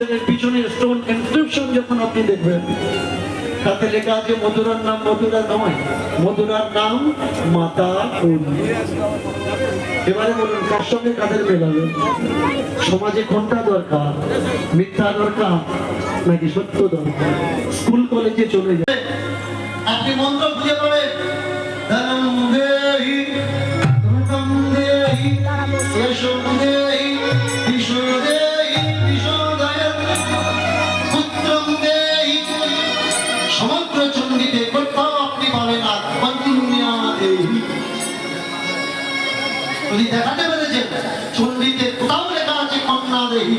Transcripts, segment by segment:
পিছনে stone inscription যখন আপনি দেখবেন তাতে লেখা আছে মধুরার নাম মধুরা নয়, মধুরার নাম মাতা কুন্ডী। এবারে বলুন কার সঙ্গে কাদের মেলাবে? সমাজে কোনটা দরকার? মিথ্যা দরকার নাকি সত্য দরকার? স্কুল কলেজে চলে যায় আপনি মন্ত্র খুঁজে পড়ে ধনম দেহি ধনম দেহি যশম দেহি বিষ্ণু দেহি বিষ্ণুদয় পুত্রম দেহি সমগ্র চণ্ডীতে কোথাও আপনি পাবেন না কন্যা দেহি। যদি দেখাতে পেরেছেন চণ্ডীতে কোথাও লেখা আছে কন্যা দেহি,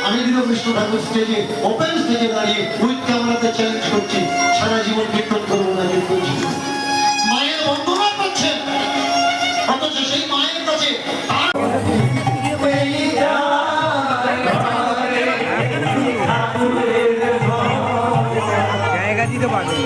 আমি দিল কৃষ্ণ ঠাকুর স্টেজে ওপেন স্টেজে দাঁড়িয়ে উইথ ক্যামেরাতে চ্যালেঞ্জ করছি, সারা জীবন কীর্তন করবো না কিন্তু মায়ের বন্ধনা করছেন, অথচ সেই মায়ের কাছে জায়গা দিতে পারবে।